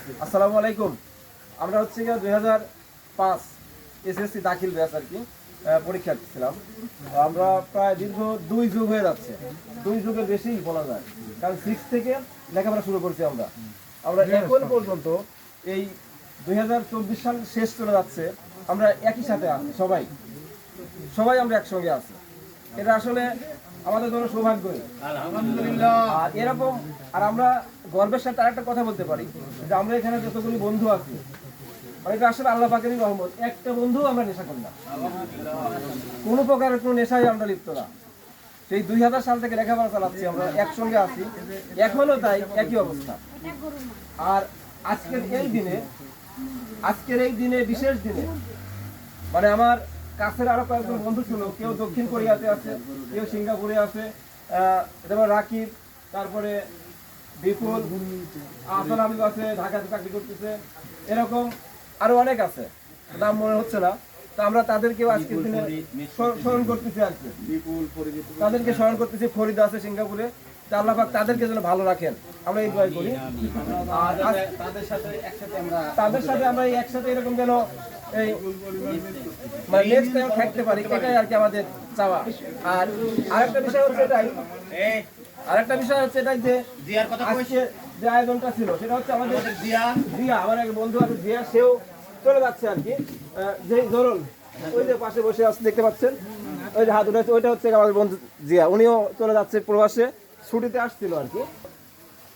আসসালামু আলাইকুম। আমরা হচ্ছে গিয়ে 2005 এসএসসি দাখিল ব্যাচ আর কি পরীক্ষার্থী ছিলাম। আমরা প্রায় দীর্ঘ 2 যুগ হয়ে যাচ্ছে, 2 যুগের বেশি বলা যায়, কারণ 6 থেকে লেখাপড়া শুরু করছি আমরা। এখন পর্যন্ত এই 2024 সাল শেষ চলে যাচ্ছে, আমরা একই সাথে আছি, সবাই আমরা একসঙ্গে আছি। এটা আসলে আমাদের জন্য সৌভাগ্যই, আলহামদুলিল্লাহ। আর এরকম আর আমরা গর্বের সাথে আরেকটা কথা বলতে পারি যে আমরা এখানে যতগুলি বন্ধু আছি, এটা আসলে আল্লাহ পাকেরই রহমত। একটা বন্ধু আমরা নেশা করি না, কোনো প্রকারের কোনো নেশায় আমরা লিপ্ত না। সেই 2000 সাল থেকে লেখাপড়া চালাচ্ছি, আমরা একসঙ্গে আছি, এখনো তাই একই অবস্থা। আর আজকের এই দিনে বিশেষ দিনে মানে আমার কাছের আরো কয়েকজন বন্ধু ছিল, কেউ দক্ষিণ কোরিয়াতে আছে, কেউ সিঙ্গাপুরে আছে, যেমন রাকিব, তারপরে বিপুল, আসান আবিব আছে, ঢাকাতে চাকরি করতেছে, এরকম আরো অনেক আছে, নাম মনে হচ্ছে না। তো আমরা তাদেরকেও আজকের দিনে স্মরণ করতেছি আর কি, তাদেরকে স্মরণ করতেছি। ফরিদ আছে সিঙ্গাপুরে, আল্লাহ পাক তাদেরকে যেন ভালো রাখেন, আমরা এই দোয়া করি। আর তাদের সাথে আমরা একসাথে এরকম যেন এই মানে নেক্সট টাইম থাকতে পারি, এটাই আর কি আমাদের চাওয়া। আর আরেকটা বিষয় হচ্ছে এটাই যে আজকে যে আয়োজনটা ছিল সেটা হচ্ছে আমাদের জিয়া, আমার এক বন্ধু আছে জিয়া, সেও চলে যাচ্ছে আর কি। যে জরুল ওই যে পাশে বসে আছে দেখতে পাচ্ছেন, ওই যে হাত উঠেছে, ওইটা হচ্ছে আমাদের বন্ধু জিয়া, উনিও চলে যাচ্ছে প্রবাসে, ছুটিতে আসছিল আর কি।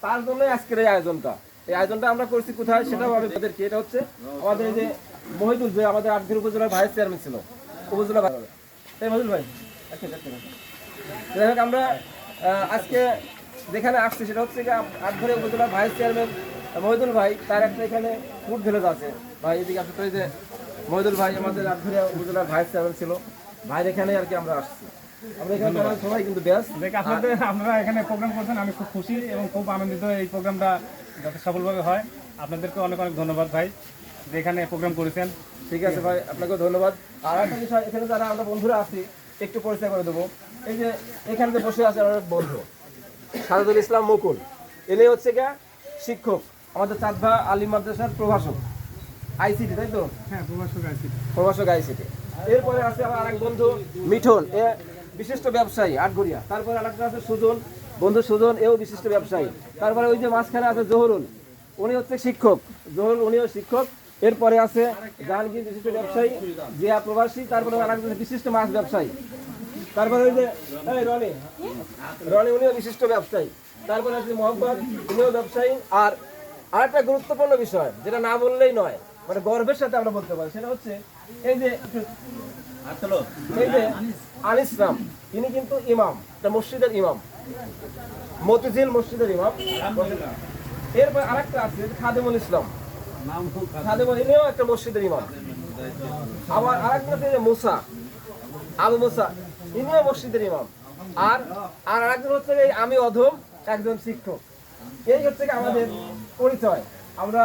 তার জন্যই আজকের এই আয়োজনটা আমরা করছি। কোথায় সেটাও আমি তাদেরকে, এটা হচ্ছে আমাদের এই যে মহিদুল, যে আমাদের আটঘর উপজেলার ভাইস চেয়ারম্যান ছিল, উপজেলা ভাই মহিদুল ভাই। যাই হোক, আমরা আজকে যেখানে আসছি সেটা হচ্ছে আটঘরে উপজেলার ভাইস চেয়ারম্যান মহিদুল ভাই, তার একটা এখানে ফুড ভিলেজ আছে ভাই, এদিকে আসলে যে মহিদুল ভাই আমাদের আটঘরে উপজেলার ভাইস চেয়ারম্যান ছিল, ভাইয়ের এখানে আর কি আমরা আসছি। আমরা এখানে সবাই কিন্তু ব্যাস আপনাদের আপনারা এখানে প্রোগ্রাম করছেন, আমি খুব খুশি এবং খুব আনন্দিত এই প্রোগ্রামটা যাতে সফলভাবে হয়। আপনাদেরকে অনেক অনেক ধন্যবাদ ভাই যে এখানে প্রোগ্রাম করেছেন। ঠিক আছে ভাই, আপনাকেও ধন্যবাদ। আর একটা বিষয়, এখানে যারা আমরা বন্ধুরা আছি একটু পরিচয় করে দেবো। এই যে এখানে যে বসে আছে আমার এক বন্ধু সাজাদুল ইসলাম মুকুল, এনে হচ্ছে গিয়া শিক্ষক, আমাদের চাঁদভা আলিম মাদ্রাসার প্রভাষক আইসিটি, তাই তো? হ্যাঁ, প্রভাষক আইসিটি। এরপরে আছে আমার আরেক বন্ধু মিঠুন, এ বিশিষ্ট ব্যবসায়ী আটঘরিয়া। তারপরে আরেকটা আছে সুজন, বন্ধু সুজন, এও বিশিষ্ট ব্যবসায়ী। তারপরে ওই যে মাঝখানে আছে জহুরুল, উনি হচ্ছে শিক্ষক, জহুরুল উনিও শিক্ষক। এরপরে আছে জাহাঙ্গীর, বিশিষ্ট ব্যবসায়ী, জিয়া প্রবাসী। তারপরে আরেকজন বিশিষ্ট মাছ ব্যবসায়ী। তারপরে ওই যে রনি, উনিও বিশিষ্ট ব্যবসায়ী। তারপরে আছে মোহাম্মদ, উনিও ব্যবসায়ী। আর আরেকটা গুরুত্বপূর্ণ বিষয় যেটা না বললেই নয়, মানে গর্বের সাথে আমরা বলতে পারি, সেটা হচ্ছে এই যে আনিস নাম, তিনি কিন্তু ইমাম, এটা মসজিদের ইমাম, মতিঝিল মসজিদের ইমাম। এরপর আরেকটা আছে খাদেমুল ইসলাম, ইনিও একটা মসজিদের ইমাম। আবার আরেকটা আছে মুসা, আবু মুসা, ইনিও মসজিদের ইমাম। আর আরেকজন হচ্ছে আমি অধম, একজন শিক্ষক। এই হচ্ছে আমাদের পরিচয়। আমরা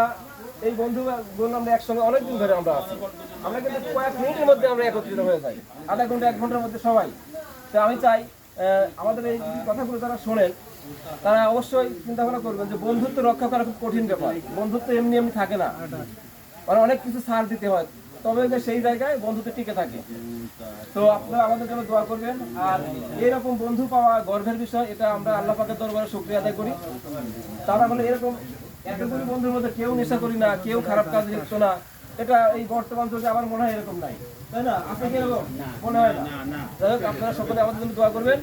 এই বন্ধু বললাম, আমরা একসঙ্গে অনেকদিন ধরে আমরা আছি। আমরা কিন্তু কয়েক মিনিটের মধ্যে আমরা একত্রিত হয়ে যাই, আধা ঘন্টা 1 ঘন্টার মধ্যে সবাই। তো আমি চাই আমাদের এই কথাগুলো যারা শোনেন তারা অবশ্যই চিন্তা ভাবনা করবেন যে বন্ধুত্ব রক্ষা করা খুব কঠিন ব্যাপার। বন্ধুত্ব এমনি থাকে না, মানে অনেক কিছু ছাড় দিতে হয়, তবে সেই জায়গায় বন্ধুত্ব টিকে থাকে। তো আপনারা আমাদের জন্য দোয়া করবেন। আর এরকম বন্ধু পাওয়া গর্বের বিষয়, এটা আমরা আল্লাহ পাকের দরবারে শুকরিয়া আদায় করি। তারা বলে এরকম এতগুলি বন্ধুর মধ্যে কেউ নেশা করি না, কেউ খারাপ কাজ লিপ্ত না, এটা এই বর্তমান যুগে আমার মনে হয় এরকম নাই, তাই না? আপনি কি এরকম মনে হয় না? যাই হোক, আপনারা সকলে আমাদের জন্য দোয়া করবেন।